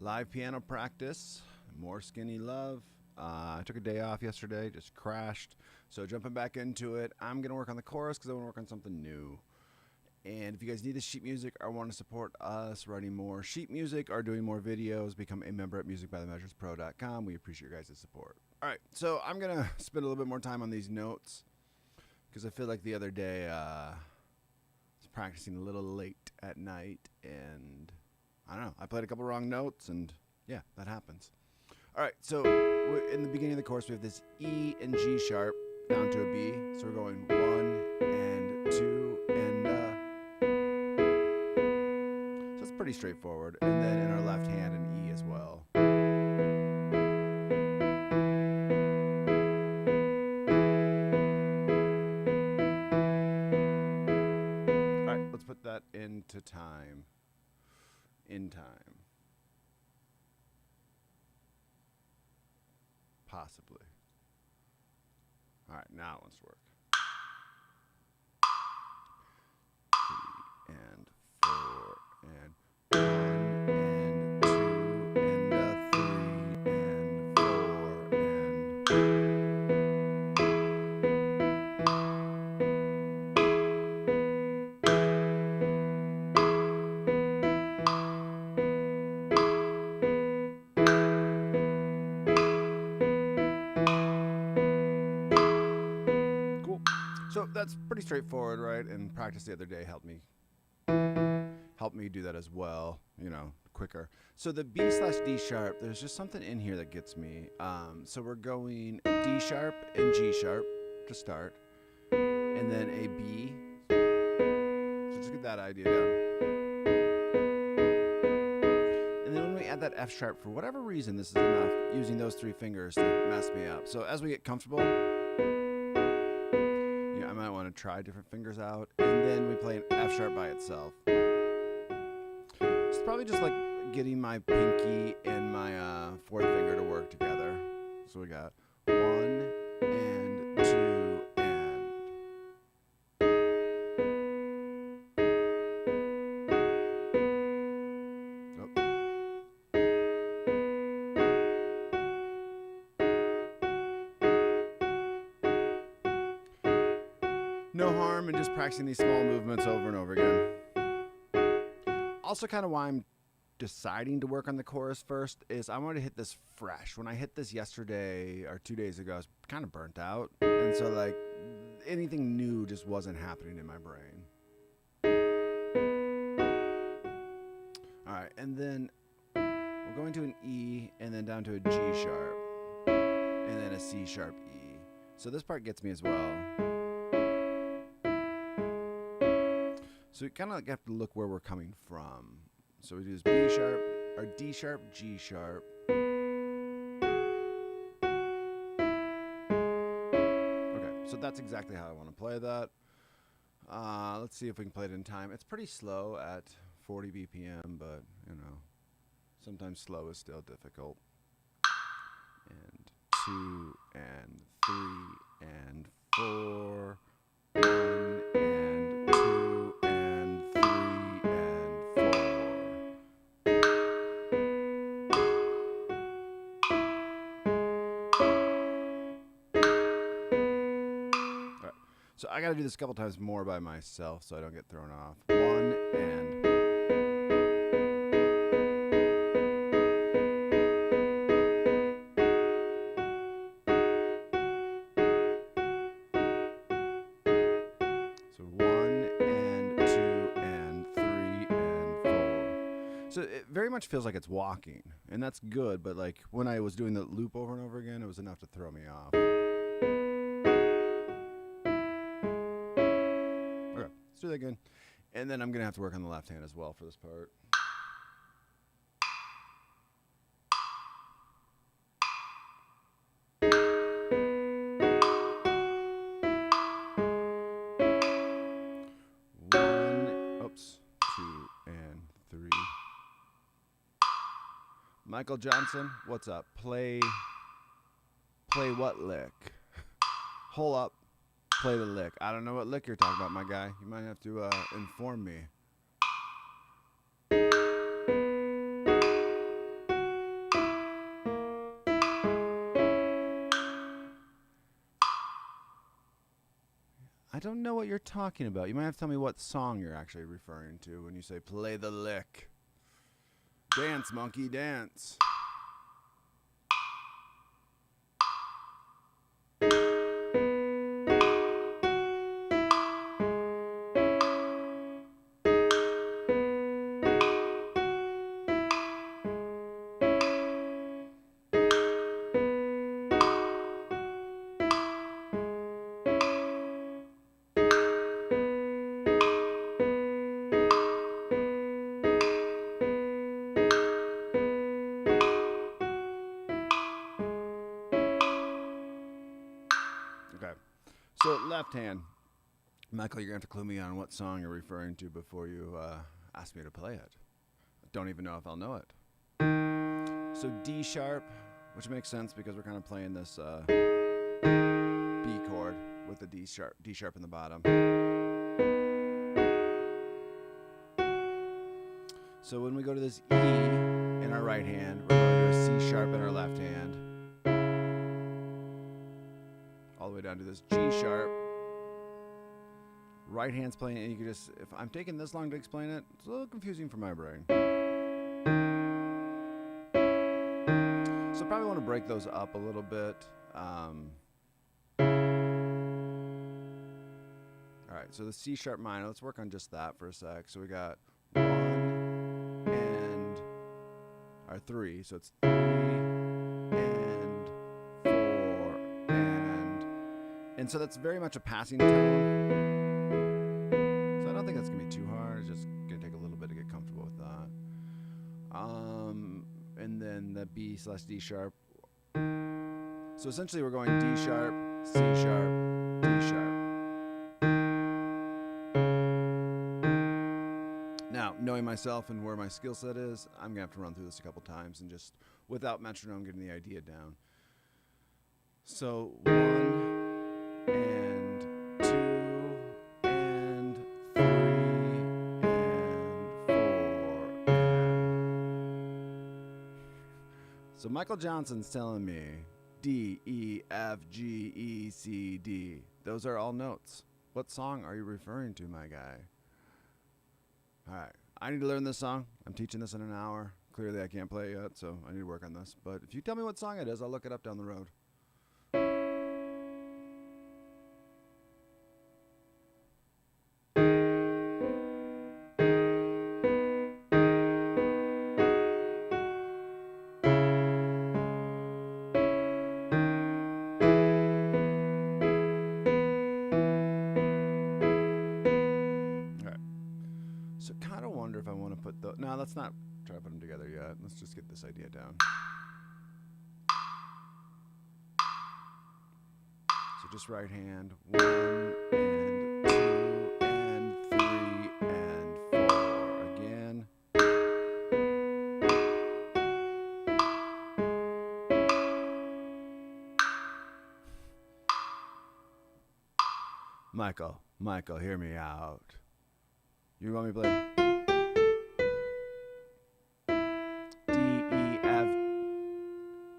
Live piano practice, more Skinny Love. I took a day off yesterday, just crashed. So jumping back into it, I'm going to work on the chorus because I want to work on something new. And if you guys need this sheet music or want to support us writing more sheet music or doing more videos, become a member at musicbythemeasurespro.com. We appreciate your guys' support. All right, so I'm going to spend a little bit more time on these notes because I feel like the other day I was practicing a little late at night and I don't know, I played a couple wrong notes and yeah, that happens. All right, so in the beginning of the chorus, we have this E and G sharp down to a B. So we're going 1 and 2 and so it's pretty straightforward. And then in our left hand, an E as well. All right, let's put that into time. In time. Possibly. All right, now it wants to work. 3 and 4 and 1 and 2 and 3 and 4 and... So that's pretty straightforward, right? And practice the other day helped me do that as well, you know, quicker. So the B slash D sharp, there's just something in here that gets me. So we're going D sharp and G sharp to start, and then a B. So just get that idea down. And then when we add that F sharp, for whatever reason, this is enough, using those 3 fingers to mess me up. So as we get comfortable, I might want to try different fingers out, and then we play an F sharp by itself. It's probably just like getting my pinky and my 4th finger to work together. So we got 1 and 2 and. No harm in just practicing these small movements over and over again. Also kind of why I'm deciding to work on the chorus first is I want to hit this fresh. When I hit this yesterday or 2 days ago, I was kind of burnt out. And so like anything new just wasn't happening in my brain. All right, and then we're going to an E and then down to a G sharp and then a C sharp E. So this part gets me as well. So we kind of like have to look where we're coming from. So we do this B sharp, or D sharp, G sharp. Okay, so that's exactly how I want to play that. Let's see if we can play it in time. It's pretty slow at 40 BPM, but you know, sometimes slow is still difficult. And 2 and 3 and 4, 1 and 2 and 3 and 4. All right. So I got to do this a couple times more by myself so I don't get thrown off. 1 and... So it very much feels like it's walking, and that's good, but like when I was doing the loop over and over again, it was enough to throw me off. Okay, let's do that again. And then I'm going to have to work on the left hand as well for this part. Michael Johnson, what's up? Play what lick? Hold up, play the lick. I don't know what lick you're talking about, my guy. You might have to inform me. don't know what you're talking about. You might have to tell me what song you're actually referring to when you say play the lick. Dance, monkey, dance. Okay. So left hand. Michael, you're going to have to clue me on what song you're referring to before you ask me to play it. I don't even know if I'll know it. So D sharp, which makes sense because we're kind of playing this B chord with the D sharp in the bottom. So when we go to this E in our right hand, we're going to do a C sharp in our left hand. All the way down to this G sharp. Right hand's playing, and you can just, if I'm taking this long to explain it, it's a little confusing for my brain. So probably want to break those up a little bit. All right, so the C sharp minor, let's work on just that for a sec. So we got 1 and our 3, so it's 3 and 4 and so that's very much a passing tone. So I don't think that's gonna be too hard. It's just gonna take a little bit to get comfortable with that. And then the B/D sharp. So essentially we're going D sharp, C sharp, D sharp. Now, knowing myself and where my skill set is, I'm gonna have to run through this a couple times and just, without metronome, getting the idea down. So 1 and 2 and 3 and 4 and... So Michael Johnson's telling me D, E, F, G, E, C, D. Those are all notes. What song are you referring to, my guy? All right, I need to learn this song. I'm teaching this in an hour. Clearly I can't play it yet, so I need to work on this. But if you tell me what song it is, I'll look it up down the road. So kind of wonder if I want to put the... No, let's not try to put them together yet. Let's just get this idea down. So just right hand. 1 and 2 and 3 and 4. Again. Michael, hear me out. You want me to play D, E, F,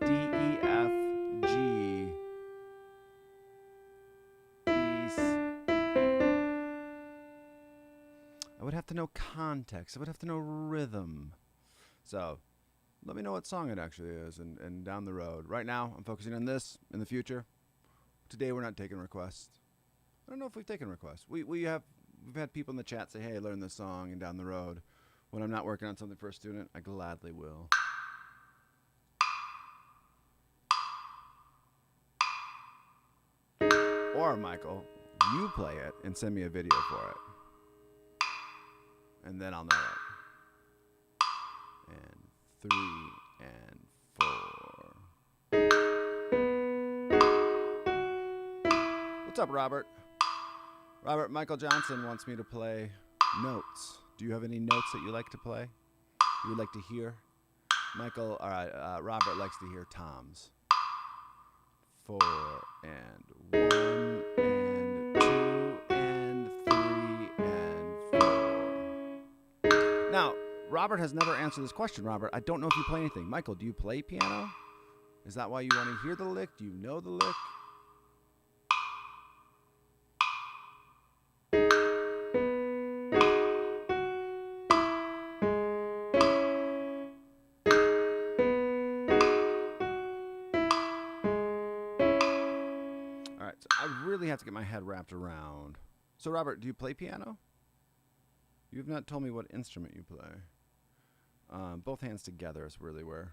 G, E, I would have to know context. I would have to know rhythm. So let me know what song it actually is and down the road. Right now, I'm focusing on this. In the future, today we're not taking requests. I don't know if we've taken requests. We've had people in the chat say, hey, learn this song, and down the road, when I'm not working on something for a student, I gladly will. Or, Michael, you play it and send me a video for it. And then I'll know it. And 3 and 4. What's up, Robert? Robert, Michael Johnson wants me to play notes. Do you have any notes that you like to play? You would like to hear? Michael, all right, Robert likes to hear toms. 4 and 1 and 2 and 3 and 4. Now, Robert has never answered this question, Robert. I don't know if you play anything. Michael, do you play piano? Is that why you want to hear the lick? Do you know the lick? get my head wrapped around. So, Robert, do you play piano? You've not told me what instrument you play. Both hands together is really where.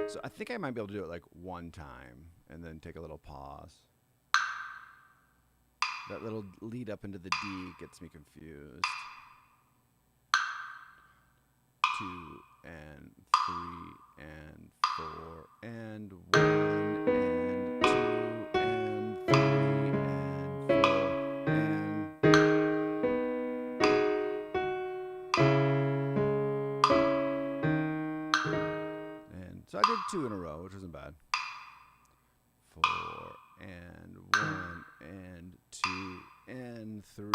So I think I might be able to do it like one time and then take a little pause. That little lead up into the D gets me confused. 2 and 3 and 4 and 1 and 2 and 3 and 4 and so I did 2 in a row, which wasn't bad. 4 and 1 and 2 and 3,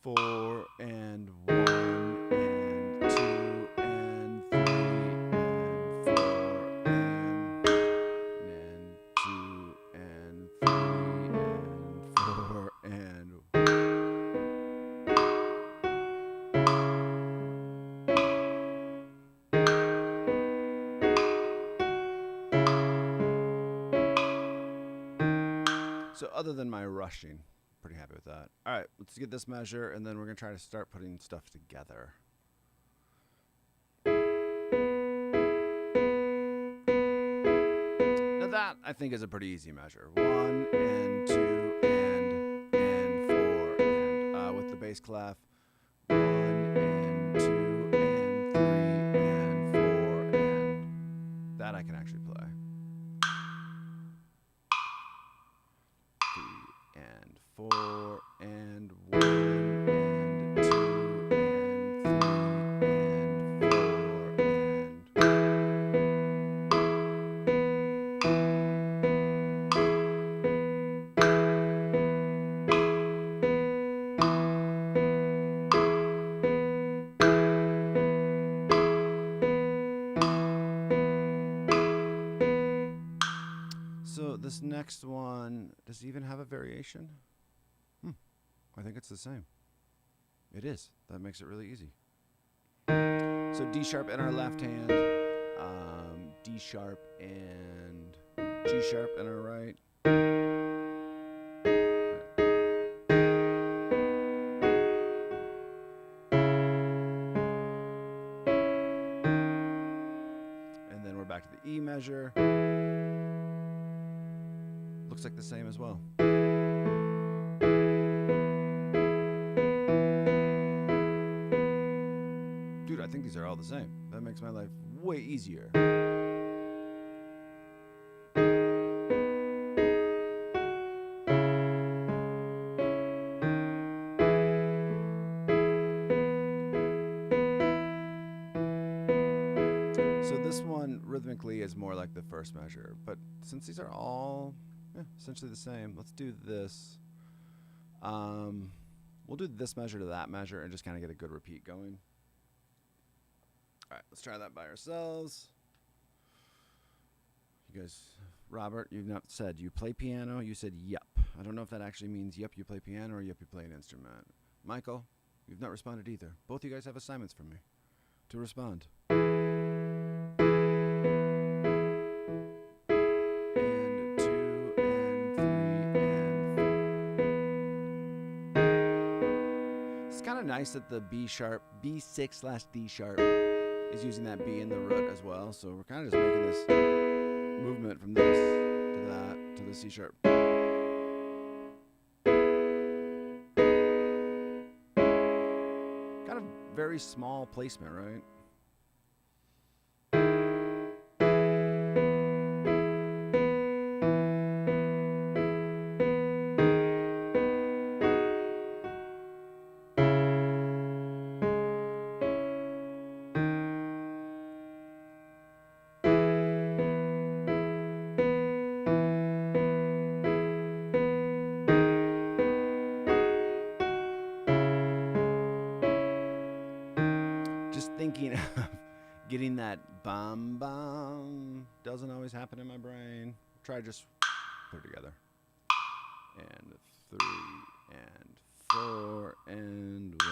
4 and 1 and 2 and 3 and 4 and 2 and 3 and 4 and so other than my rushing, pretty happy with that. All right, let's get this measure, and then we're going to try to start putting stuff together. Now that, I think, is a pretty easy measure. 1 and 2 and 4 and with the bass clef. 1 and 2 and 3 and 4 and that I can actually play. 3 and 4 and 1 and 2 and 3 and 4 So this next one, does it even have a variation? I think it's the same. It is. That makes it really easy. So D sharp in our left hand, D sharp and G sharp in our right. And then we're back to the E measure. Looks like the same as well. Dude, I think these are all the same. That makes my life way easier. So this one rhythmically is more like the first measure, but since these are all essentially the same, let's do this. We'll do this measure to that measure and just kind of get a good repeat going. All right, let's try that by ourselves. You guys, Robert, you've not said you play piano. You said yep. I don't know if that actually means yep, you play piano or yep, you play an instrument. Michael, you've not responded either. Both you guys have assignments from me to respond. Nice that the B6/D sharp is using that B in the root as well. So we're kind of just making this movement from this to that to the C sharp. Kind of very small placement, right? Thinking of getting that bum bum doesn't always happen in my brain. Try just put it together. and 3 and 4 and 1.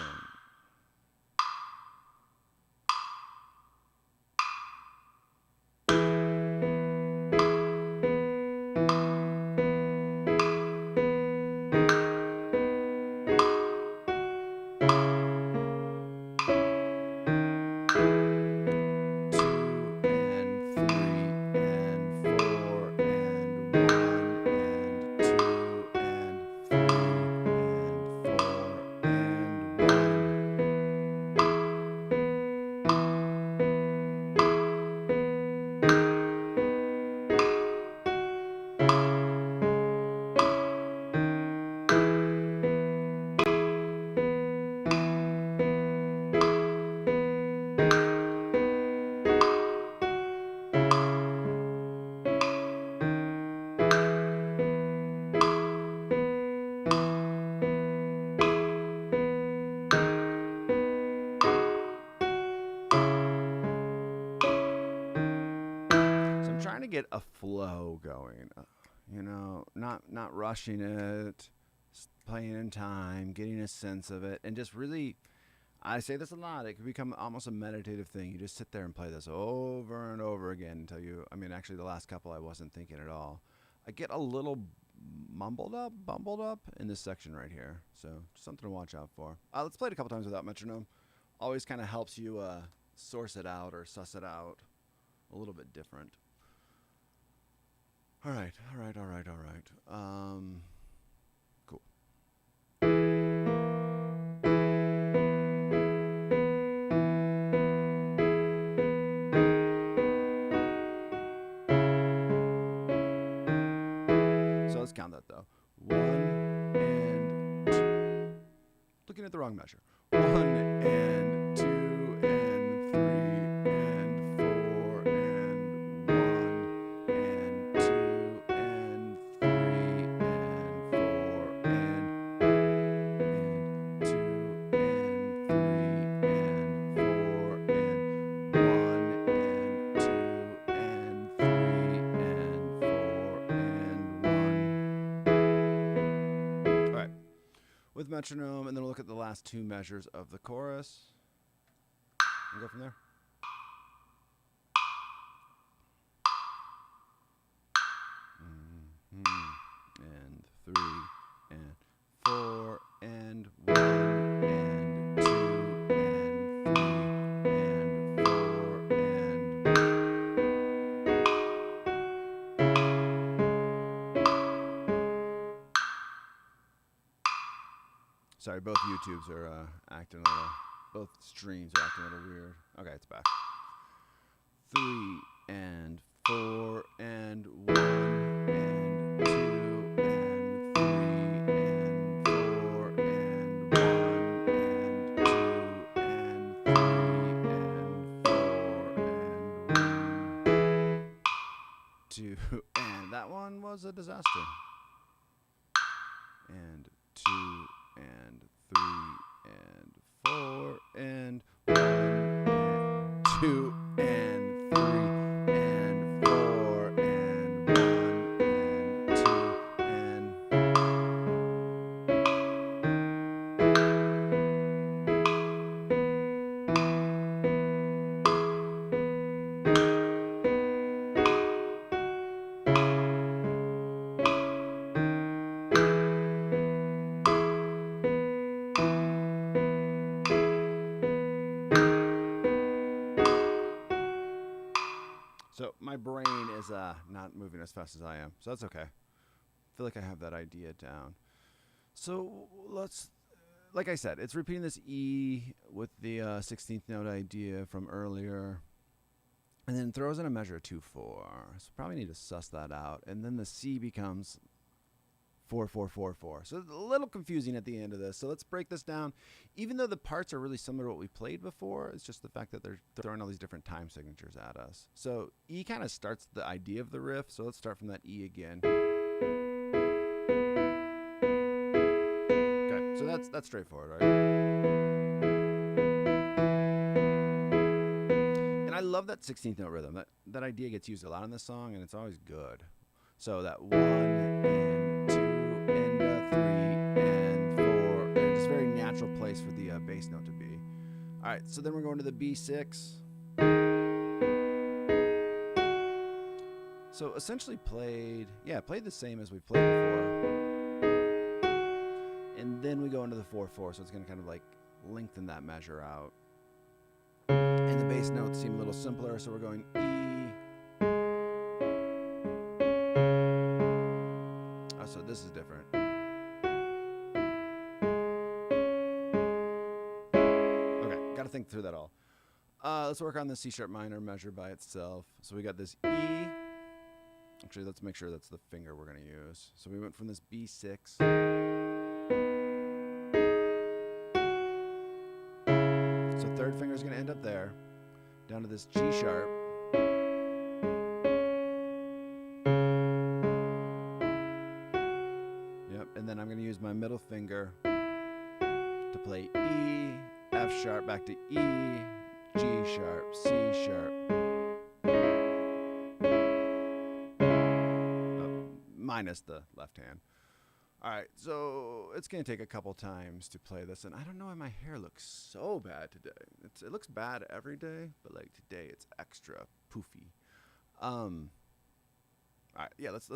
Trying to get a flow going, not rushing it, playing in time, getting a sense of it, and just really, I say this a lot, it can become almost a meditative thing. You just sit there and play this over and over again until actually the last couple I wasn't thinking at all. I get a little bumbled up in this section right here, so something to watch out for. Let's play it a couple times without metronome. Always kind of helps you source it out or suss it out a little bit different. All right. Cool. So let's count that though. 1 and 2. Looking at the wrong measure. 1 and 2 and 3 and 4 and 1 and 2 and 3 and 4 and 2 and 3 and 4 and 1 and 2 and 3 and 4 and 1. All right. With metronome, and then we'll look at the last two measures of the chorus. And go from there. And 3 and 4 and 1 and 2 and 3 and 4 and sorry, both YouTubes are acting a little, both streams are acting a little weird. Okay, it's back. 3 and 4 and 1 and 2 and 3 and 4 and 1 and 2 and 3 and 4 and 1, 2, and that one was a disaster. And 2 and 3 and 4 and 1 and 2 and 3 and 4 and 1 and 2 and so my brain is not moving as fast as I am, so that's okay. I feel like I have that idea down. So let's, like I said, it's repeating this E with the 16th note idea from earlier, and then throws in a measure of 2/4. So probably need to suss that out, and then the C becomes 4/4/4/4. So it's a little confusing at the end of this. So let's break this down. Even though the parts are really similar to what we played before, it's just the fact that they're throwing all these different time signatures at us. So E kind of starts the idea of the riff. So let's start from that E again. Okay, so that's straightforward, right? And I love that 16th note rhythm. That idea gets used a lot in this song, and it's always good. So that 1 and 2 and bass note to be. All right, so then we're going to the B6. So essentially played the same as we played before. And then we go into the 4/4, so it's going to kind of like lengthen that measure out. And the bass notes seem a little simpler, so we're going E. Oh, so this is different. Okay, got to think through that all. Let's work on the C sharp minor measure by itself. So we got this E. Actually, let's make sure that's the finger we're going to use. So we went from this B6. So third finger is going to end up there, down to this G sharp. Yep, and then I'm going to use my middle finger to play E, F sharp, back to E, G sharp, C sharp. Minus the left hand. All right, so it's going to take a couple times to play this, and I don't know why my hair looks so bad today. It looks bad every day, but like today it's extra poofy. All right, yeah, let's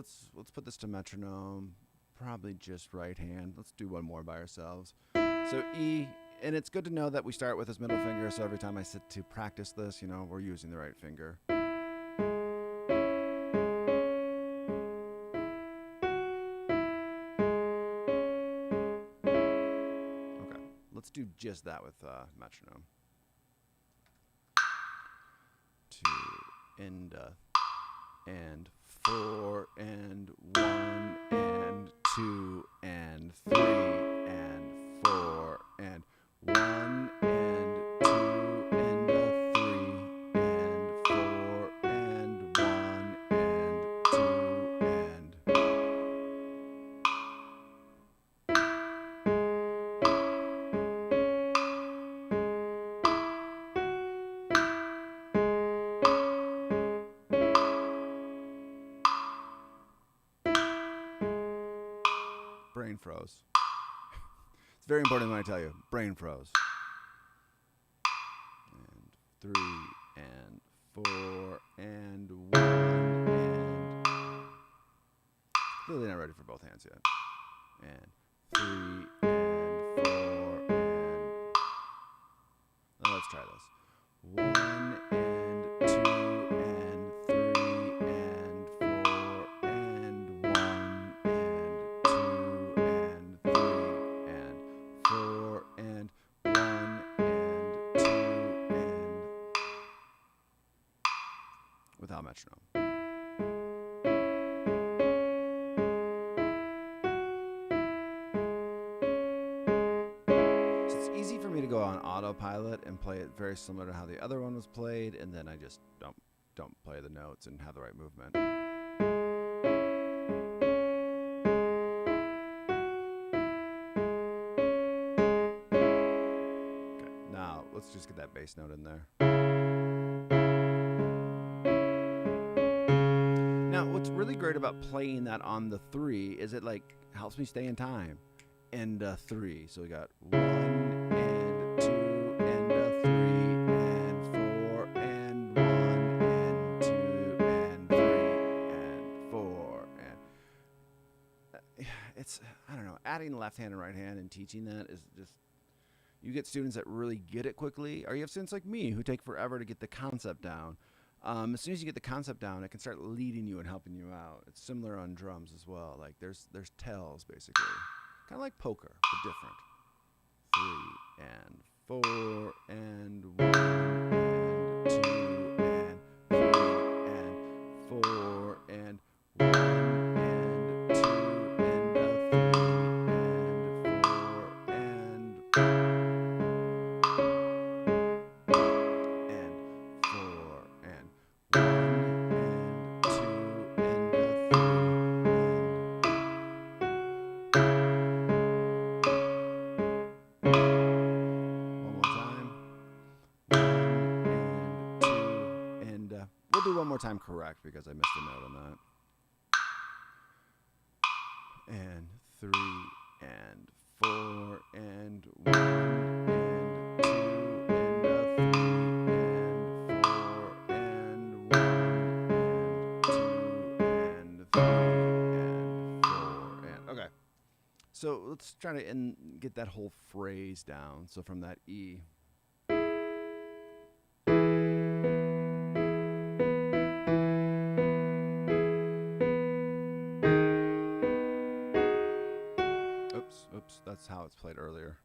put this to metronome. Probably just right hand. Let's do one more by ourselves. So E, and it's good to know that we start with this middle finger, so every time I sit to practice this, you know, we're using the right finger. Let's do just that with metronome. 2 and 4 and 1 and 2 and 3 and 4 and 1 and 2 and 3 and 4 and 1 and 2 and brain froze. It's very important when I tell you. Brain froze. And 3 and 4 and 1 and... Clearly not ready for both hands yet. And 3 and 4 and... Now let's try this. 1 and 2 and 3 and 4 and 1 and 2 and 3 and 4 and 1 and 2 and... Without metronome. To go on autopilot and play it very similar to how the other one was played, and then I just don't play the notes and have the right movement. Okay, now let's just get that bass note in there. Now, what's really great about playing that on the 3 is it like helps me stay in time. And 3, so we got 1 and 2 and 3 and 4 and 1 and 2 and 3 and 4 and it's, I don't know, adding left hand and right hand and teaching that is just, you get students that really get it quickly, or you have students like me who take forever to get the concept down. As soon as you get the concept down, it can start leading you and helping you out. It's similar on drums as well. Like there's tells basically. Kind of like poker, but different. 3 and 4 and 1 and 2 and 3 and 4 and 1 and 2 and 3 and 4 and 4 and 1 and 2 and 3. We'll do one more time correct because I missed a note on that. And 3 and 4 and 1 and So let's try to get that whole phrase down. So from that E. Oops, that's how it's played earlier.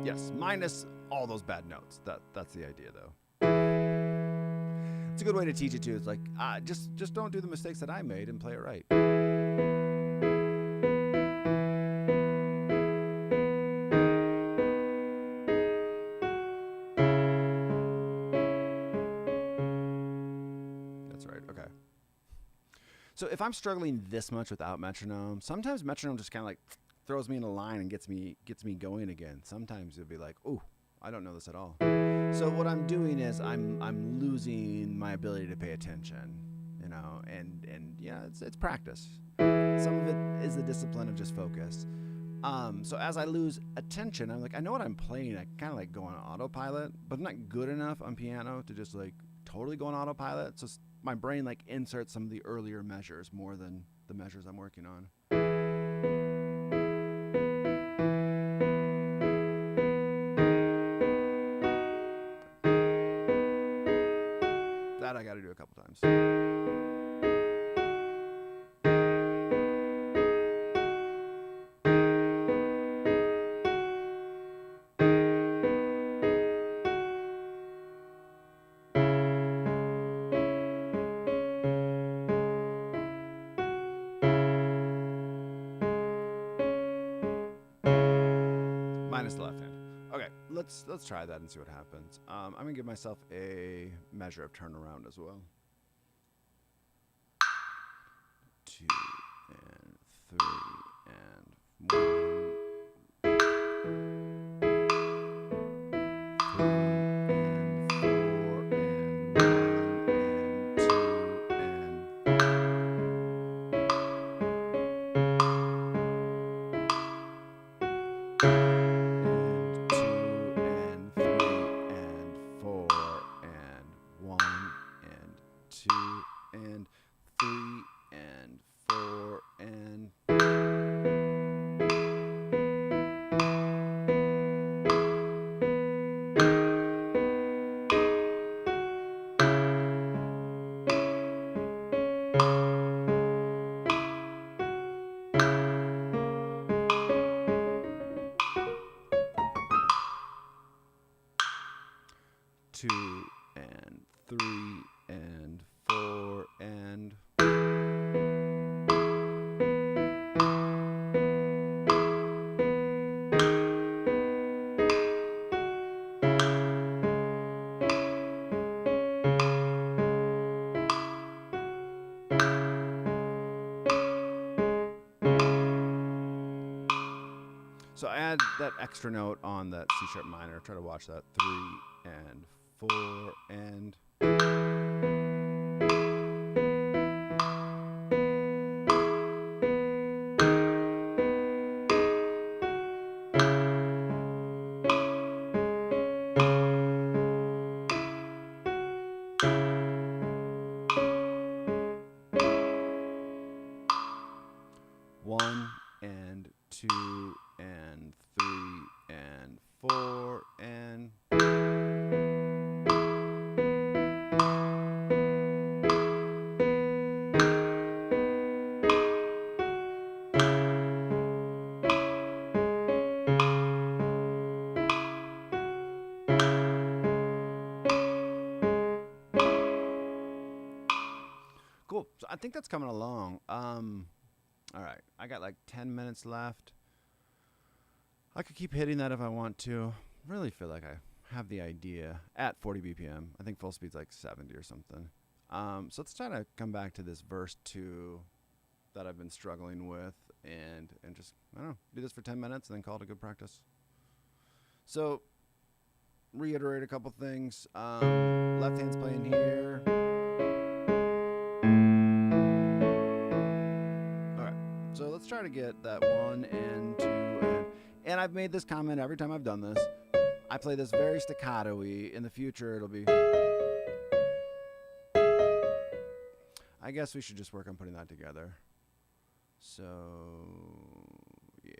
Yes, minus all those bad notes. That's the idea, though. It's a good way to teach it too. It's like just don't do the mistakes that I made and play it right. That's right. Okay. So if I'm struggling this much without metronome, sometimes metronome just kind of like throws me in a line and gets me going again. Sometimes it'll be like, "Ooh, I don't know this at all." So what I'm doing is I'm losing my ability to pay attention, you know, and yeah, it's practice. Some of it is the discipline of just focus. So as I lose attention, I'm like, I know what I'm playing. I kind of like go on autopilot, but I'm not good enough on piano to just like totally go on autopilot. So my brain like inserts some of the earlier measures more than the measures I'm working on. That I got to do a couple times. Minus the left hand. Okay, let's try that and see what happens. I'm gonna give myself a measure of turnaround as well. 2 and 3 and 1. 3 and 4 and 1 and 2 and two and 3 and 4 and so I add that extra note on that C sharp minor. Try to watch that. 3 and 4 and one and 2 and 3 and 4 and cool. So I think that's coming along. All right, I got like 10 minutes left. I could keep hitting that if I want to. Really feel like I have the idea at 40 BPM. I think full speed's like 70 or something. So let's try to come back to this verse 2 that I've been struggling with and just, I don't know, do this for 10 minutes and then call it a good practice. So, reiterate a couple things. Left hand's playing here. So let's try to get that 1 and 2 And I've made this comment every time I've done this. I play this very staccato-y. In the future, it'll be... I guess we should just work on putting that together. So, yeah.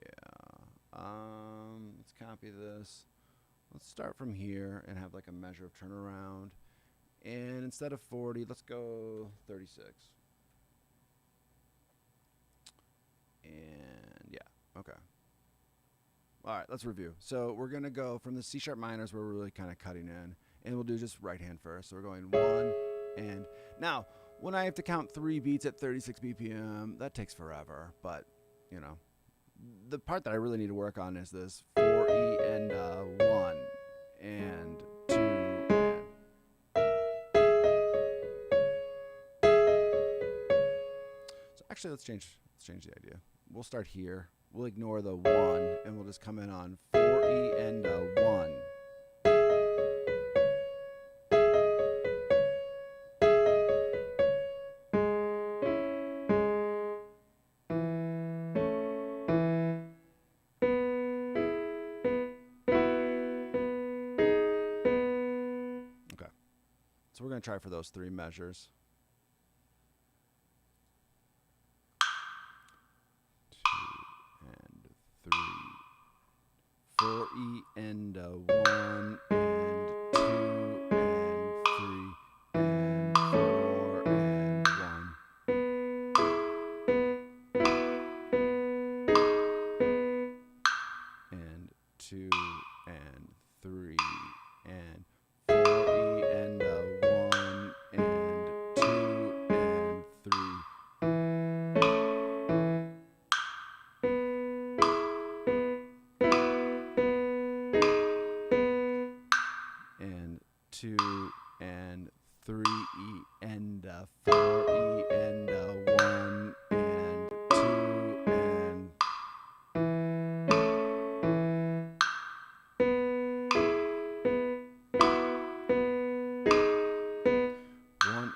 Let's copy this. Let's start from here and have like a measure of turnaround. And instead of 40, let's go 36. And yeah, okay. All right, let's review. So we're going to go from the C sharp minors where we're really kind of cutting in. And we'll do just right hand first. So we're going 1 and... Now, when I have to count 3 beats at 36 BPM, that takes forever. But, you know, the part that I really need to work on is this 4E and 1 and 2 and... So actually, let's change the idea. We'll start here. We'll ignore the 1 and we'll just come in on 4E and 1. So we're going to try for those 3 measures. 2 and 3. 4E and 1 and 2 and 3 and 4 and 1. And 2 and 3 and 4E and 1 and 2 and 3. And 2 and 3E and 4E and 1 and 2 and...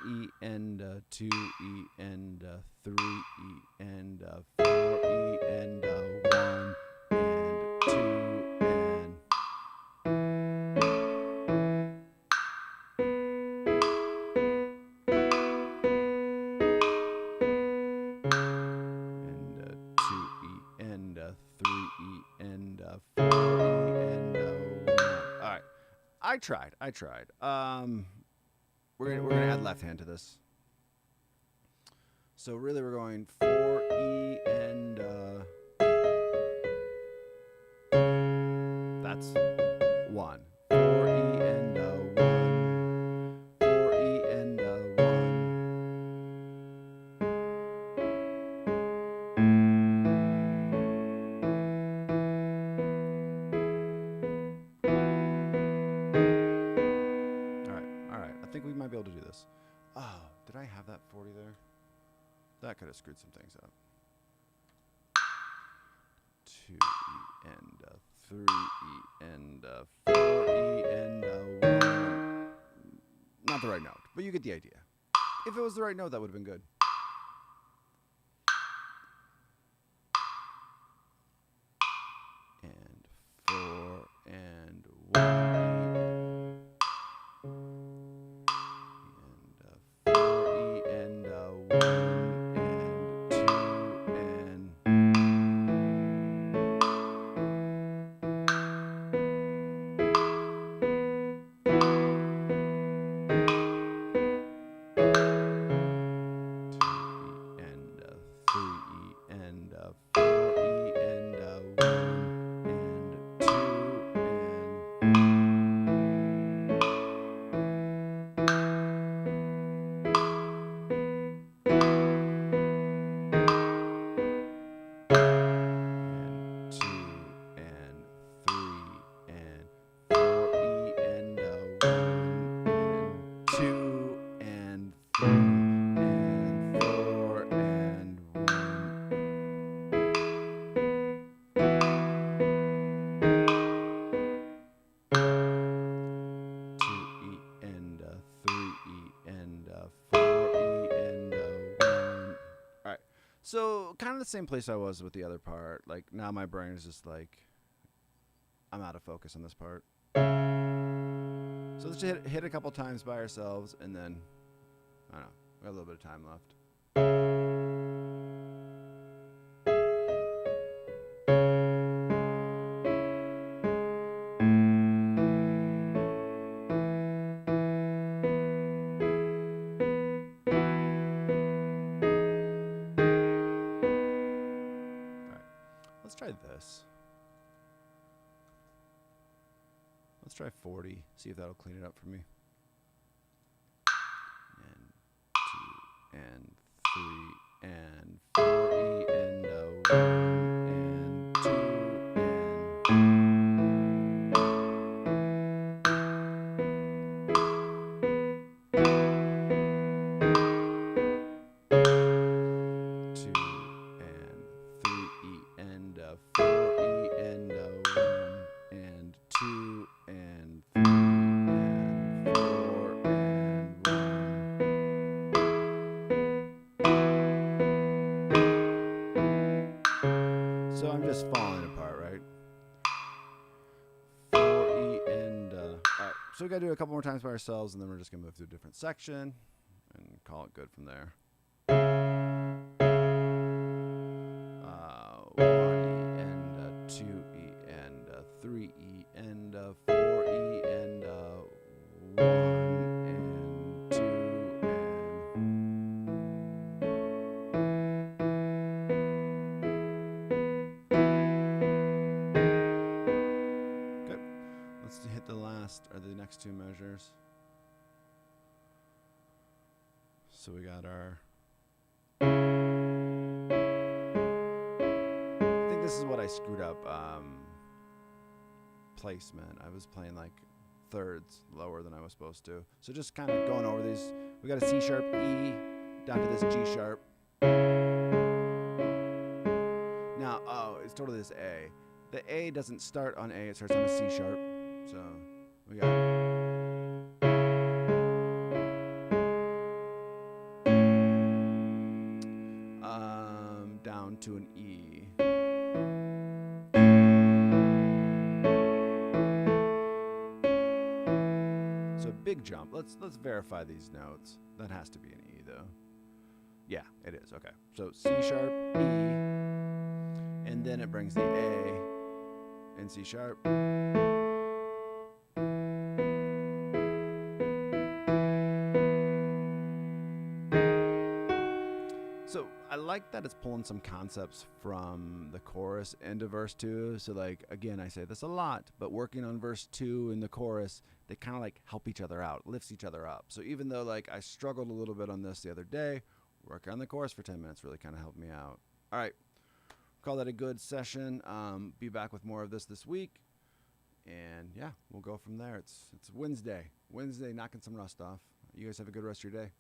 E and 2E and 3E and 4E and 1 and 2 and... and 2E and 3E and 4E and 1. All right, I tried. We're gonna add left hand to this. So really we're going 4E and that's 1. 4E and 1. 4E and 1. All right. I think we might be able to do this. Oh, did I have that 40 there? That could have screwed some things up. 2E and 3E and 4E and 1. Not the right note, but you get the idea. If it was the right note, that would have been good. And 4 and 1E. So kind of the same place I was with the other part. Like now my brain is just like I'm out of focus on this part. So let's just hit a couple times by ourselves, and then, I don't know, we have a little bit of time left. Let's try this. Let's try 40, see if that'll clean it up for me. And 2 and 3 and 4 E and 1 and 2 and 3 E and 4 E and 1 and 2 and 3 and 4 and 1. So I'm just falling apart, right? 4 E and all right. So we gotta do it a couple more times by ourselves, and then we're just gonna move to a different section and call it good from there. 1 E and 2 E and 3 E and 4 E and 1 and 2 and good. Let's hit the last or the next two measures. So we got our. This is what I screwed up. Placement. I was playing like thirds lower than I was supposed to. So just kind of going over these. We got a C sharp E down to this G sharp. Now, oh, it's totally this A. The A doesn't start on A. It starts on a C sharp. So we got. Down to an E. Big jump. Let's verify these notes. That has to be an E though. Yeah, it is. Okay. So C sharp, E, and then it brings the A and C sharp. So I like that it's pulling some concepts from the chorus into verse 2. So like, again, I say this a lot, but working on verse 2 in the chorus, they kind of like help each other out, lifts each other up. So even though like I struggled a little bit on this the other day, working on the chorus for 10 minutes really kind of helped me out. All right, call that a good session. Be back with more of this week. And yeah, we'll go from there. It's Wednesday, knocking some rust off. You guys have a good rest of your day.